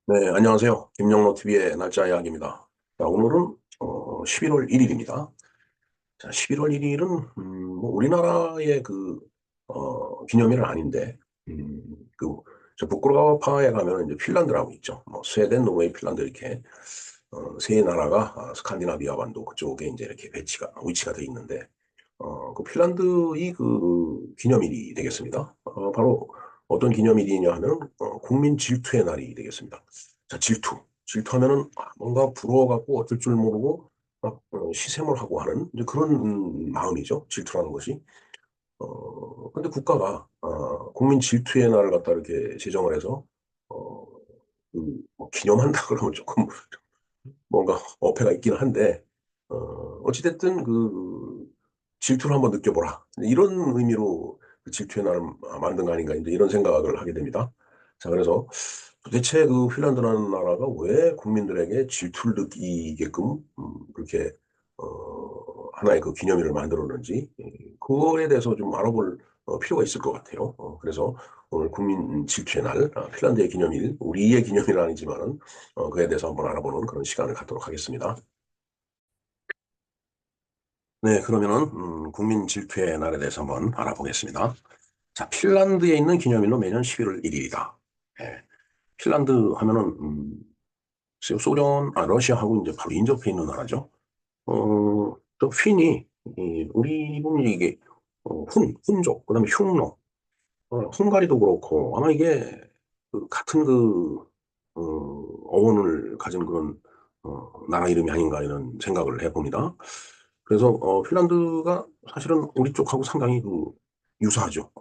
네, 안녕하세요. 김영로 TV의 날짜 이야기입니다. 자, 오늘은 11월 1일입니다. 자, 11월 1일은 뭐 우리나라의 기념일은 아닌데 음, 그 저 북구라파에 가면 이제 핀란드라고 있죠. 뭐 스웨덴, 노르웨이, 핀란드 이렇게 세 나라가 스칸디나비아 반도 그쪽에 이제 이렇게 위치가 돼 있는데 그 핀란드의 그 기념일이 되겠습니다. 바로 어떤 기념일이냐 하면 국민 질투의 날이 되겠습니다. 자, 질투. 질투하면은 뭔가 부러워갖고 어쩔 줄 모르고 막 시샘을 하고 하는 이제 그런 마음이죠. 질투라는 것이. 근데 국가가 국민 질투의 날을 갖다 이렇게 제정을 해서 어, 뭐 기념한다 그러면 조금 뭔가 어폐가 있긴 한데 어찌됐든 질투를 한번 느껴보라. 이런 의미로 그 질투의 날을 만든 거 아닌가 이제 이런 생각을 하게 됩니다. 자, 그래서 도대체 그 핀란드라는 나라가 왜 국민들에게 질투를 느끼게끔 그렇게 하나의 그 기념일을 만들었는지 그거에 대해서 좀 알아볼 필요가 있을 것 같아요. 그래서 오늘 국민 질투의 날, 핀란드의 기념일, 우리의 기념일은 아니지만은 그에 대해서 한번 알아보는 그런 시간을 갖도록 하겠습니다. 네, 그러면은 국민 질투의 날에 대해서 한번 알아보겠습니다. 자, 핀란드에 있는 기념일로 매년 11월 1일이다. 핀란드 하면은 러시아하고 이제 바로 인접해 있는 나라죠. 또 핀이 우리 분이 이게 훈족, 그다음에 흉노, 헝가리도 그렇고 아마 이게 같은 어, 어원을 가진 그런 나라 이름이 아닌가 이런 생각을 해봅니다. 그래서 핀란드가 사실은 우리 쪽하고 상당히 유사하죠.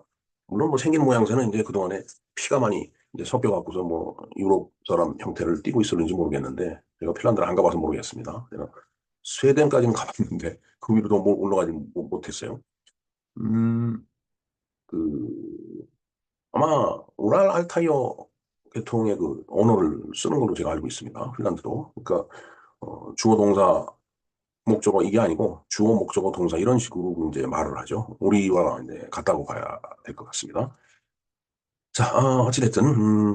물론 뭐 생긴 모양새는 이제 그동안에 피가 많이 이제 섞여갖고서 뭐 유럽 사람 형태를 띠고 있었는지 모르겠는데 제가 핀란드를 안 가봐서 모르겠습니다. 제가 스웨덴까지는 가봤는데 그 위로도 올라가지 못했어요. 음, 그 아마 우랄 알타이어 계통의 그 언어를 쓰는 걸로 제가 알고 있습니다. 핀란드도. 그러니까 주어 동사 목적어 이게 아니고 주어 목적어 동사 이런 식으로 이제 말을 하죠. 우리와 이제 같다고 봐야 될 것 같습니다. 자, 어찌됐든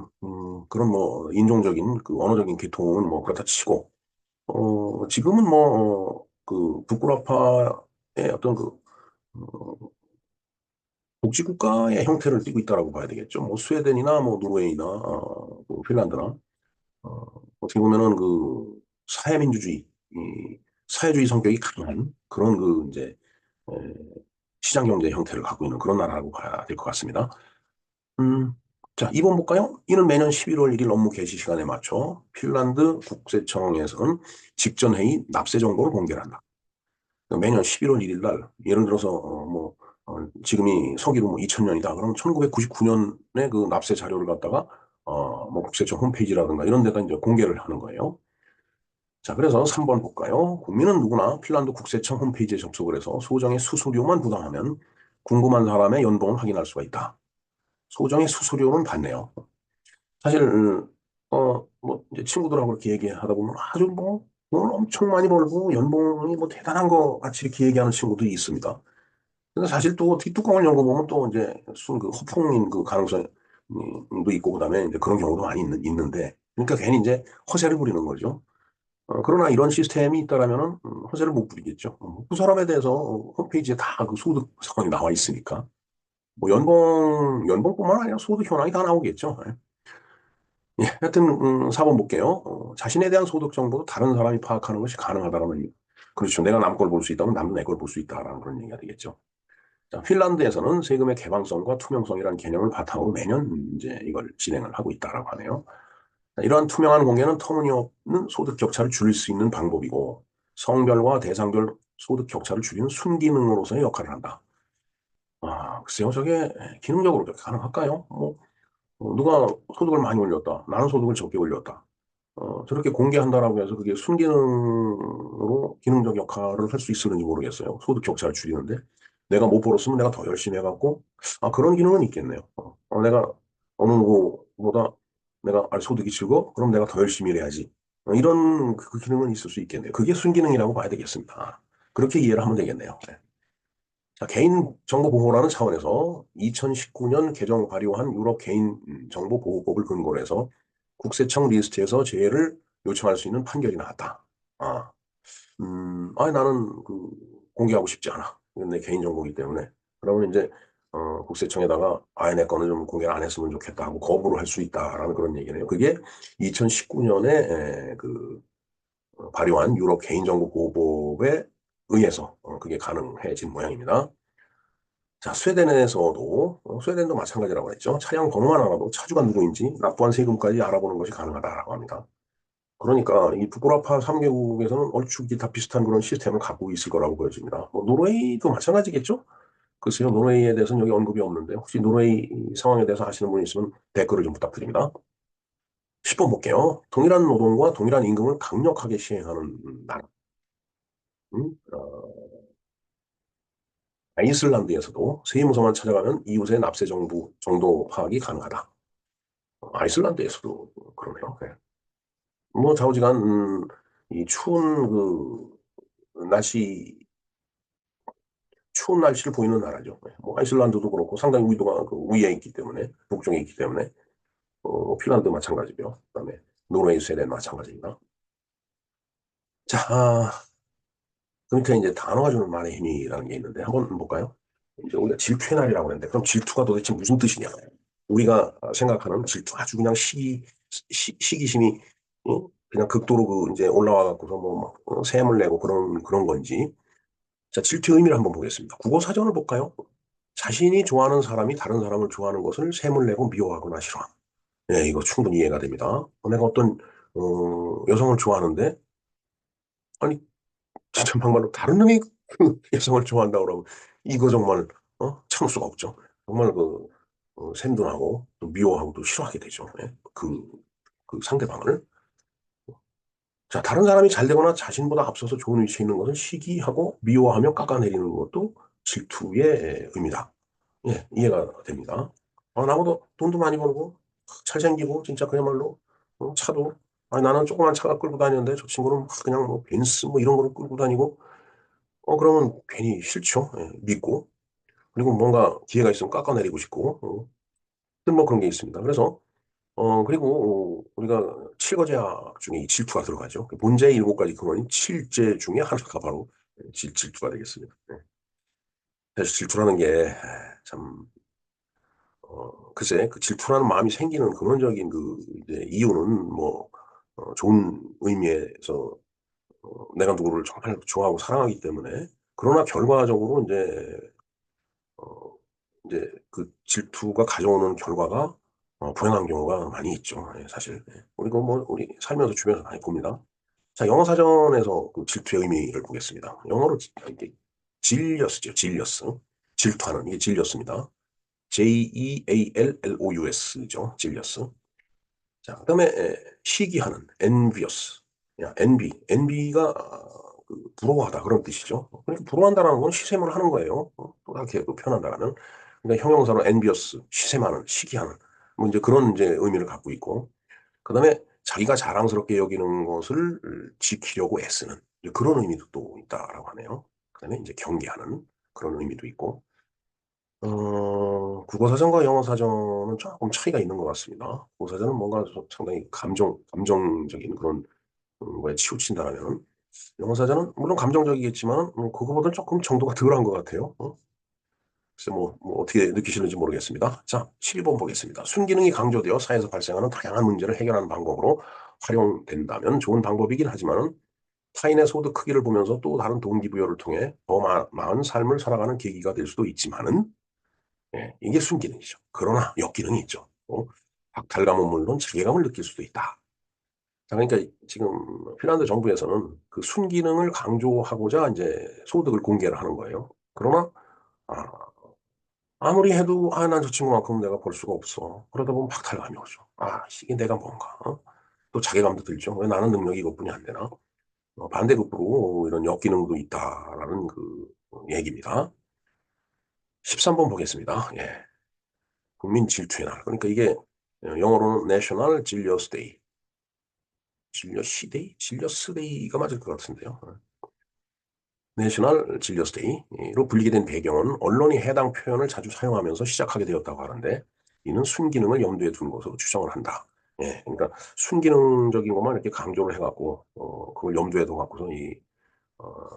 그런 뭐 인종적인 그 언어적인 계통은 뭐 그렇다 치고 지금은 뭐 그 북구라파의 어떤 복지국가의 형태를 띠고 있다라고 봐야 되겠죠. 뭐 스웨덴이나 뭐 노르웨이나 뭐 핀란드나 어떻게 보면은 그 사회민주주의, 사회주의 성격이 강한 그런 이제 에, 시장 경제 형태를 갖고 있는 그런 나라라고 봐야 될 것 같습니다. 음, 자, 2번 볼까요? 이는 매년 11월 1일 업무 개시 시간에 맞춰 핀란드 국세청에서는 직전 회의 납세 정보를 공개한다. 매년 11월 1일 날 예를 들어서 지금이 서기로 뭐 2000년이다. 그럼 1999년에 그 납세 자료를 갖다가 뭐 국세청 홈페이지라든가 이런 데다 이제 공개를 하는 거예요. 자, 그래서 3번 볼까요? 국민은 누구나 핀란드 국세청 홈페이지에 접속을 해서 소정의 수수료만 부담하면 궁금한 사람의 연봉을 확인할 수가 있다. 소정의 수수료는 받네요. 사실 뭐 이제 친구들하고 이렇게 얘기하다 보면 아주 뭐 돈을 엄청 많이 벌고 연봉이 뭐 대단한 거 같이 이렇게 얘기하는 친구들이 있습니다. 근데 사실 또 뒷뚜껑을 열고 보면 또 이제 순 허풍인 그 가능성도 있고 그다음에 이제 그런 경우도 많이 있는데 그러니까 괜히 이제 허세를 부리는 거죠. 그러나 이런 시스템이 있다라면은 허세를 못 부리겠죠. 그 사람에 대해서 홈페이지에 다 그 소득 상황이 나와 있으니까 뭐 연봉뿐만 아니라 소득 현황이 다 나오겠죠. 예, 하여튼 4번 볼게요. 자신에 대한 소득 정보도 다른 사람이 파악하는 것이 가능하다라는 그렇죠. 내가 남 걸 볼 수 있다면 남도 내 걸 볼 수 있다라는 그런 얘기가 되겠죠. 자, 핀란드에서는 세금의 개방성과 투명성이라는 개념을 바탕으로 매년 이제 이걸 진행을 하고 있다라고 하네요. 자, 이러한 투명한 공개는 터무니없는 소득 격차를 줄일 수 있는 방법이고 성별과 대상별 소득 격차를 줄이는 순기능으로서의 역할을 한다. 글쎄요, 저게 기능적으로 그렇게 가능할까요? 뭐 누가 소득을 많이 올렸다. 나는 소득을 적게 올렸다. 저렇게 공개한다라고 해서 그게 순기능으로 기능적 역할을 할 수 있을는지 모르겠어요. 소득 격차를 줄이는데. 내가 못 벌었으면 내가 더 열심히 해갖고, 그런 기능은 있겠네요. 내가 어느 누구보다 내가 소득이 적어? 그럼 내가 더 열심히 일해야지. 이런 그 기능은 있을 수 있겠네요. 그게 순기능이라고 봐야 되겠습니다. 그렇게 이해를 하면 되겠네요. 네. 자, 개인정보보호라는 차원에서 2019년 개정 발효한 유럽 개인정보보호법을 근거로 해서 국세청 리스트에서 제외를 요청할 수 있는 판결이 나왔다. 아, 아니, 나는 공개하고 싶지 않아. 이건 내 개인정보이기 때문에. 그러면 이제, 국세청에다가, 아예 내 거는 좀 공개를 안 했으면 좋겠다 하고 거부를 할 수 있다라는 그런 얘기네요. 그게 2019년에 발효한 유럽 개인정보보호법에 의해서 그게 가능해진 모양입니다. 자, 스웨덴도 마찬가지라고 했죠. 차량 번호만 알아도 차주가 누구인지 납부한 세금까지 알아보는 것이 가능하다라고 합니다. 그러니까 이 북구라파 3개국에서는 얼추 다 비슷한 그런 시스템을 갖고 있을 거라고 보여집니다. 뭐 노르웨이도 마찬가지겠죠? 글쎄요, 노르웨이에 대해서는 여기 언급이 없는데 혹시 노르웨이 상황에 대해서 아시는 분이 있으면 댓글을 좀 부탁드립니다. 10번 볼게요. 동일한 노동과 동일한 임금을 강력하게 시행하는 나라. 아이슬란드에서도 세무서만 찾아가면 이웃의 납세 정도 파악이 가능하다. 아이슬란드에서도 그러네요. 네. 뭐 좌우지간 이 날씨 추운 날씨를 보이는 나라죠. 네. 뭐 아이슬란드도 그렇고 상당히 위도가 위에 있기 때문에 북쪽에 있기 때문에 핀란드 마찬가지고요. 그다음에 노르웨이, 스웨덴 마찬가지입니다. 자, 그 밑에 이제 단어가 주는 말의 힘이라는 게 있는데 한번 볼까요? 이제 우리가 질투의 날이라고 하는데 그럼 질투가 도대체 무슨 뜻이냐? 우리가 생각하는 질투 아주 그냥 시기심이 그냥 극도로 이제 올라와 갖고서 뭐막 샘을 내고 그런 건지. 자, 질투의 의미를 한번 보겠습니다. 국어 사전을 볼까요? 자신이 좋아하는 사람이 다른 사람을 좋아하는 것을 샘을 내고 미워하거나 싫어함. 네, 이거 충분히 이해가 됩니다. 내가 어떤 여성을 좋아하는데 아니 진짜 막말로 다른 놈이 그 여성을 좋아한다고 그러면 이거 정말 참을 수가 없죠. 정말 샘도 나고 또 미워하고 또 싫어하게 되죠. 예? 그 상대방을. 자, 다른 사람이 잘 되거나 자신보다 앞서서 좋은 위치에 있는 것을 시기하고 미워하며 깎아내리는 것도 질투의 의미다. 예, 이해가 됩니다. 나보다 돈도 많이 벌고 잘생기고 진짜 그야말로 차도 나는 조그만 차가 끌고 다니는데 저 친구는 막 그냥 뭐 벤츠 뭐 이런 거를 끌고 다니고 그러면 괜히 싫죠. 예, 믿고. 그리고 뭔가 기회가 있으면 깎아내리고 싶고. 뭐 그런 게 있습니다. 그래서 그리고 우리가 칠거제약 중에 이 질투가 들어가죠. 그 본제의 7가지 근원인 칠제 중에 하나가 바로 질투가 되겠습니다. 네. 그래서 질투라는 게 참 글쎄 그 질투라는 마음이 생기는 근원적인 이제 이유는 뭐 좋은 의미에서 내가 누구를 정말 좋아하고 사랑하기 때문에 그러나 결과적으로 어, 이제 그 질투가 가져오는 결과가 불행한 경우가 많이 있죠. 예, 사실. 예. 우리 살면서 주변에서 많이 봅니다. 자, 영어 사전에서 그 질투의 의미를 보겠습니다. 영어로 이게 질려스죠. 질려스. 질투하는 이게 질려스입니다. Jeallous죠. 질려스. 자, 그다음에 시기하는 envious. 야, envy가 부러워하다 그런 뜻이죠. 그러니까 부러워한다는 건 시샘을 하는 거예요. 또 이렇게 표현한다면, 그러니까 형용사로 envious, 시샘하는, 시기하는, 뭐 이제 그런 이제 의미를 갖고 있고, 그다음에 자기가 자랑스럽게 여기는 것을 지키려고 애쓰는 이제 그런 의미도 또 있다라고 하네요. 그다음에 이제 경계하는 그런 의미도 있고, 국어사전과 영어사전은 조금 차이가 있는 것 같습니다. 국어사전은 뭔가 좀 상당히 감정적인 그런 거에 치우친다라면, 영어사전은 물론 감정적이겠지만, 그거보다는 조금 정도가 덜한 것 같아요. 그래서 뭐 어떻게 느끼시는지 모르겠습니다. 자, 12번 보겠습니다. 순기능이 강조되어 사회에서 발생하는 다양한 문제를 해결하는 방법으로 활용된다면 좋은 방법이긴 하지만, 타인의 소득 크기를 보면서 또 다른 동기부여를 통해 더 나은 삶을 살아가는 계기가 될 수도 있지만은, 예, 이게 순기능이죠. 그러나 역기능이 있죠. 박탈감은 물론 자괴감을 느낄 수도 있다. 자, 그러니까 지금 핀란드 정부에서는 그 순기능을 강조하고자 이제 소득을 공개를 하는 거예요. 그러나 아, 아무리 해도 난 저 친구만큼 내가 벌 수가 없어. 그러다 보면 박탈감이 오죠. 이게 내가 뭔가. 또 자괴감도 들죠. 왜 나는 능력이 이것뿐이 안 되나? 반대급부로 이런 역기능도 있다라는 얘기입니다. 13번 보겠습니다. 예. 국민 질투의 날. 그러니까 이게 영어로는 National Jealous Day. 질려시 데이? 질려스 데이가 맞을 것 같은데요. 내셔널 질려스 데이로 불리게 된 배경은 언론이 해당 표현을 자주 사용하면서 시작하게 되었다고 하는데 이는 순기능을 염두에 둔 것으로 추정을 한다. 예, 그러니까 순기능적인 것만 이렇게 강조를 해갖고, 그걸 염두에 둬갖고서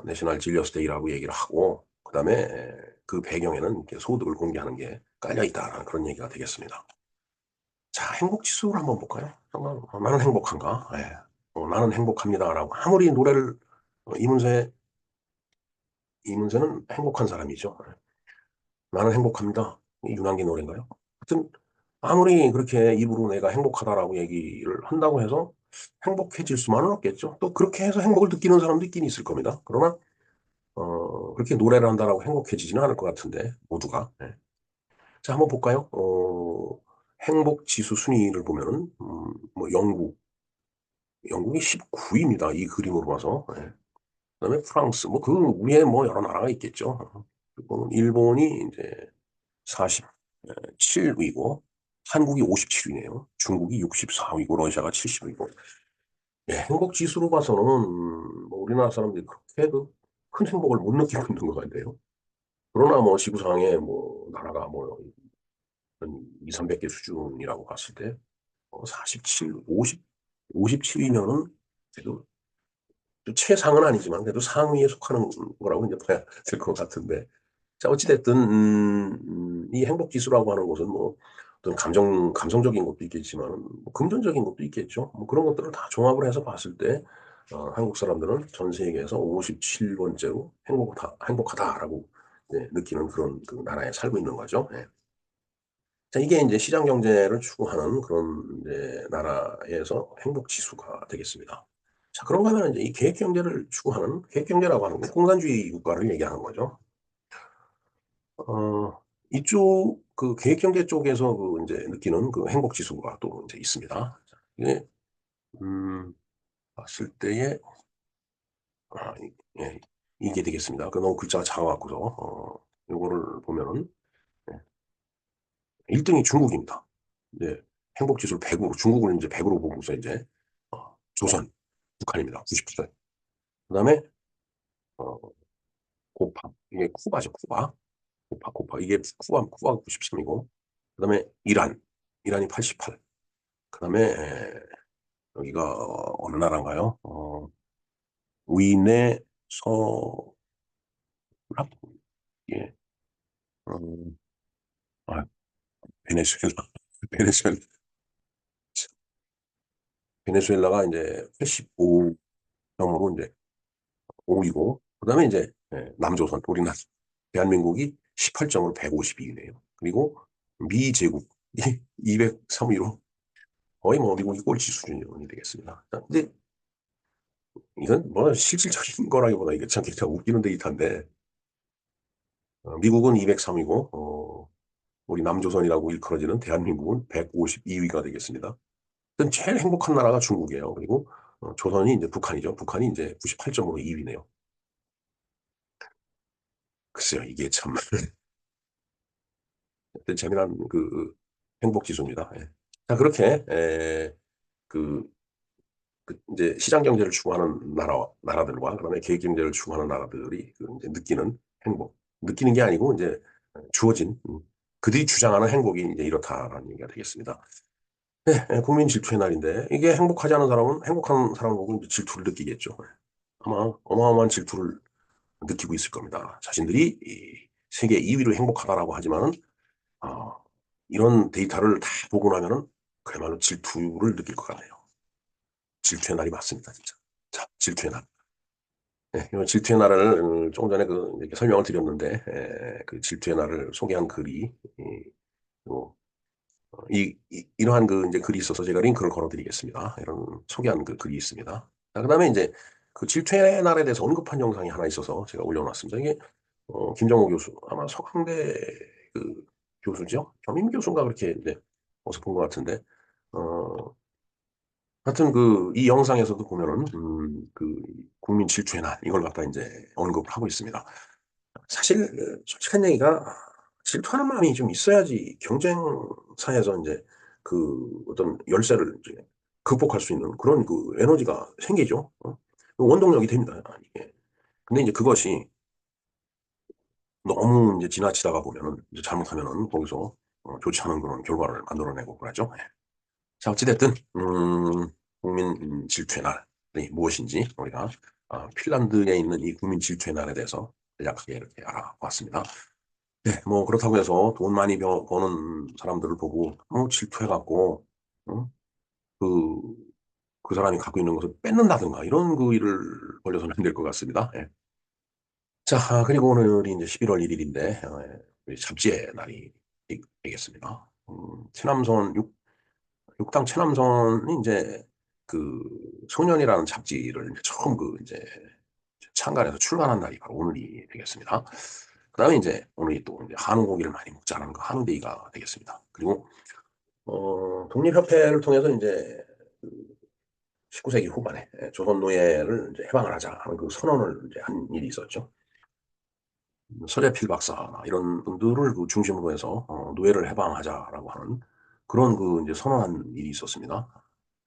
내셔널 질리어스 데이라고 얘기를 하고, 그 다음에 그 배경에는 이렇게 소득을 공개하는 게 깔려 있다라는 그런 얘기가 되겠습니다. 자, 행복 지수를 한번 볼까요? 정말 나는 행복한가? 예. 나는 행복합니다라고 아무리 노래를 이문세 이문세는 행복한 사람이죠. 예. 나는 행복합니다. 이 윤한기 노래인가요? 하여튼 아무리 그렇게 입으로 내가 행복하다라고 얘기를 한다고 해서 행복해질 수만은 없겠죠. 또 그렇게 해서 행복을 느끼는 사람도 있긴 있을 겁니다. 그러나 그렇게 노래를 한다라고 행복해지지는 않을 것 같은데 모두가. 예. 자, 한번 볼까요? 행복 지수 순위를 보면은 뭐 영국이 19위입니다. 이 그림으로 봐서. 예. 그다음에 프랑스 뭐 그 위에 뭐 여러 나라가 있겠죠. 그리고 일본이 이제 47위고 한국이 57위네요. 중국이 64위고 러시아가 70위고. 예, 행복 지수로 봐서는 뭐 우리나라 사람들이 그렇게 큰 행복을 못 느끼고 있는 것 같아요. 그러나 뭐 지구상에 뭐 나라가 뭐 한 2, 300개 수준이라고 봤을 때 47, 50, 57이면은 그래도 최상은 아니지만 그래도 상위에 속하는 거라고 이제 봐야 될 것 같은데. 자, 어찌됐든, 이 행복지수라고 하는 것은 뭐 어떤 감성적인 것도 있겠지만 뭐 금전적인 것도 있겠죠. 뭐 그런 것들을 다 종합을 해서 봤을 때, 한국 사람들은 전 세계에서 57번째로 행복하다라고 느끼는 그런 그 나라에 살고 있는 거죠. 예. 자, 이게 이제 시장 경제를 추구하는 그런 이제 나라에서 행복 지수가 되겠습니다. 자, 그런가 하면 이제 이 계획 경제를 추구하는 계획 경제라고 하는 건 공산주의 국가를 얘기하는 거죠. 이쪽 그 계획 경제 쪽에서 그 이제 느끼는 그 행복 지수가 또 이제 있습니다. 자, 이게 봤을 때에 예, 이게 되겠습니다. 그 너무 글자가 작아갖고서 요거를 보면은 1등이 중국입니다. 이제 행복 지수를 100으로 중국을 이제 100으로 보고서 이제 조선, 북한입니다. 90%. 그다음에 어, 고파 이게 쿠바죠. 쿠바 이게 쿠바가 93이고 그다음에 이란이 88. 그다음에 여기가 어느 나라인가요? 위네 서랍 예. 음, 아, 베네수엘라 베네수엘라 베네수엘라가 이제 85점으로 이제 5위고 그다음에 이제 남조선 우리나라 대한민국이 18점으로 152위네요. 그리고 미 제국이 203위로 거의 뭐 미국이 꼴찌 수준이 되겠습니다. 근데 이건 뭐 실질적인 거라기보다 이게 참 진짜 웃기는 데이터인데 미국은 203위고 우리 남조선이라고 일컬어지는 대한민국은 152위가 되겠습니다. 일단 제일 행복한 나라가 중국이에요. 그리고 조선이 이제 북한이죠. 북한이 이제 98점으로 2위네요. 글쎄요, 이게 참 재미난 그 행복 지수입니다. 예. 자, 그렇게 그, 그 이제 시장 경제를 추구하는 나라들과 그다음에 계획 경제를 추구하는 나라들이 그 이제 느끼는 행복, 느끼는 게 아니고 이제 주어진 그들이 주장하는 행복이 이제 이렇다라는 얘기가 되겠습니다. 네, 국민 질투의 날인데 이게 행복하지 않은 사람은 행복한 사람을 보고 이제 질투를 느끼겠죠. 아마 어마어마한 질투를 느끼고 있을 겁니다. 자신들이 이 세계 2위로 행복하다라고 하지만은 아, 이런 데이터를 다 보고 나면은 그야말로 질투를 느낄 것 같네요. 질투의 날이 맞습니다, 진짜. 자, 질투의 날. 네, 이 질투의 날을 조금 전에 이렇게 설명을 드렸는데 그 질투의 날을 소개한 글이 요 이러한 그 이제 글이 있어서 제가 링크를 걸어드리겠습니다. 이런 소개한 그 글이 있습니다. 자, 그다음에 이제 그 질투의 날에 대해서 언급한 영상이 하나 있어서 제가 올려놨습니다. 이게 김정호 교수 아마 서강대 그 교수죠. 겸임 교수인가 그렇게 이제 어서 본 것 같은데 어 하여튼 그 이 영상에서도 보면은 그 국민 질투의 날 이걸 갖다 이제 언급을 하고 있습니다. 사실 솔직한 얘기가 질투하는 마음이 좀 있어야지 경쟁사에서 이제 그 어떤 열세를 이제 극복할 수 있는 그런 그 에너지가 생기죠. 원동력이 됩니다. 이게. 근데 이제 그것이 너무 이제 지나치다가 보면은 이제 잘못하면은 거기서 좋지 않은 그런 결과를 만들어내고 그러죠. 예. 자, 어찌됐든, 국민 질투의 날이 무엇인지 우리가 핀란드에 있는 이 국민 질투의 날에 대해서 간략하게 이렇게 알아봤습니다. 네, 뭐 그렇다고 해서 돈 많이 버는 사람들을 보고 질투해갖고 어? 그, 그 사람이 갖고 있는 것을 뺏는다든가 이런 그 일을 벌려서는 안 될 것 같습니다. 예. 자, 그리고 오늘이 이제 11월 1일인데 잡지의 날이 되겠습니다. 최남선 육당 최남선이 이제 그 소년이라는 잡지를 이제 처음 이제 창간에서 출간한 날이 바로 오늘이 되겠습니다. 그다음에 이제 오늘이 또 이제 한우 고기를 많이 먹자라는 그 한우데이가 되겠습니다. 그리고 독립협회를 통해서 이제 그 19세기 후반에 조선 노예를 이제 해방을 하자 하는 그 선언을 이제 한 일이 있었죠. 서재필 박사나 이런 분들을 그 중심으로 해서 노예를 해방하자라고 하는 그런 그 이제 선언한 일이 있었습니다.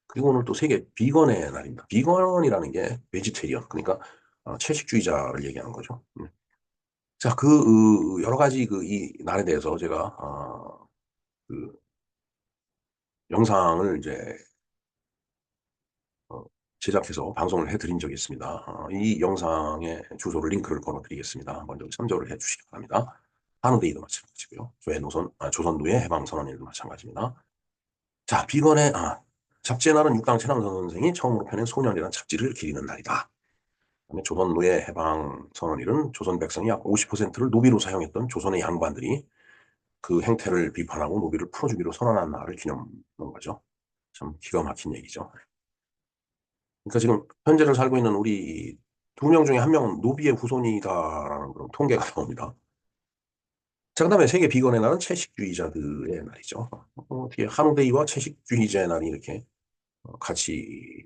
그리고 오늘 또 세계 비건의 날입니다. 비건이라는 게 베지테리언, 그러니까 채식주의자를 얘기하는 거죠. 자, 여러 가지 이 날에 대해서 제가 그 영상을 이제 어, 제작해서 방송을 해드린 적이 있습니다. 이 영상의 주소를 링크를 걸어드리겠습니다. 한번 좀 참조를 해주시기 바랍니다. 한우데이도 마찬가지고요. 조선 노예 해방 선언일도 마찬가지입니다. 자, 비건의 잡지의 날은 육당 최남선 선생이 처음으로 펴낸 소년이라는 잡지를 기리는 날이다. 그다음에 조선 노예 해방 선언일은 조선 백성이 약 50%를 노비로 사용했던 조선의 양반들이 그 행태를 비판하고 노비를 풀어주기로 선언한 날을 기념하는 거죠. 참 기가 막힌 얘기죠. 그러니까 지금 현재를 살고 있는 우리 2명 중에 1명은 노비의 후손이다라는 그런 통계가 나옵니다. 자, 그다음에 세계 비건의 날은 채식주의자들의 날이죠. 어떻게 한우데이와 채식주의자의 날이 이렇게 같이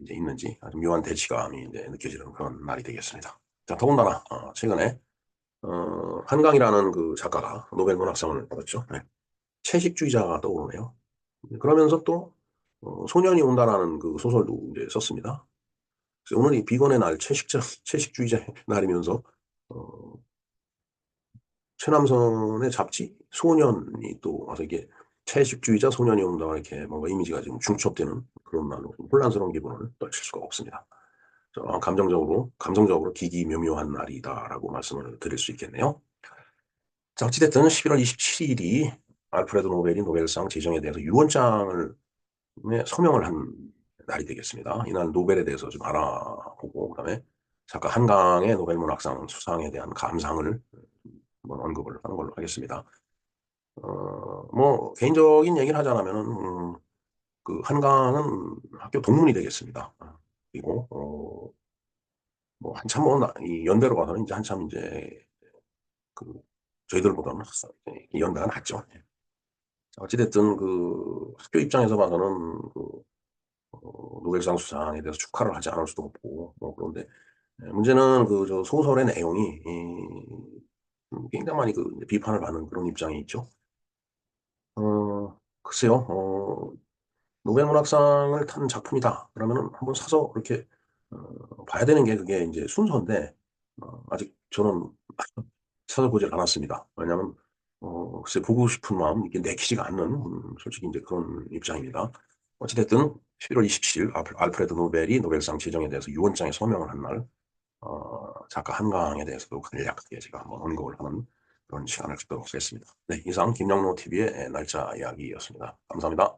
이제 있는지 아주 묘한 대치감이 이제 느껴지는 그런 날이 되겠습니다. 자, 더군다나 최근에 한강이라는 그 작가가 노벨 문학상을 받았죠. 네. 채식주의자가 떠오르네요. 그러면서 또 소년이 온다라는 그 소설도 이제 썼습니다. 그래서 오늘 이 비건의 날, 채식주의자의 날이면서 어, 최남선의 잡지 소년이 또 와서 이게 채식주의자 소년이 온다 이렇게 뭔가 이미지가 지금 중첩되는 그런 날로 혼란스러운 기분을 떨칠 수가 없습니다. 감성적으로 기기묘묘한 날이다라고 말씀을 드릴 수 있겠네요. 자, 어찌됐든 11월 27일이 알프레드 노벨이 노벨상 제정에 대해서 유언장을 서명을 한 날이 되겠습니다. 이날 노벨에 대해서 좀 알아보고 그다음에 작가 한강의 노벨 문학상 수상에 대한 감상을 한번 언급을 하는 걸로 하겠습니다. 뭐 개인적인 얘기를 하자면은 그 한강은 학교 동문이 되겠습니다. 그리고 뭐 한참 이 연대로 가서는 이제 한참 이제 그 저희들보다는 연배가 낮죠. 어찌됐든 그 학교 입장에서 봐서는 노벨상 수상에 대해서 축하를 하지 않을 수도 없고 뭐 그런데 문제는 그 저 소설의 내용이 굉장히 많이 이제 비판을 받는 그런 입장이 있죠. 글쎄요. 노벨 문학상을 탄 작품이다. 그러면은 한번 사서 그렇게 봐야 되는 게 그게 이제 순서인데 아직 저는 찾아보질 않았습니다. 왜냐하면 글쎄 보고 싶은 마음 이게 내키지가 않는 솔직히 이제 그런 입장입니다. 어찌됐든 11월 27일 알프레드 노벨이 노벨상 지정에 대해서 유언장에 서명을 한 날, 작가 한강에 대해서도 간략하게 제가 한번 언급을 하는 그런 시간을 갖도록 하겠습니다. 네, 이상 김영로 TV의 날짜 이야기였습니다. 감사합니다.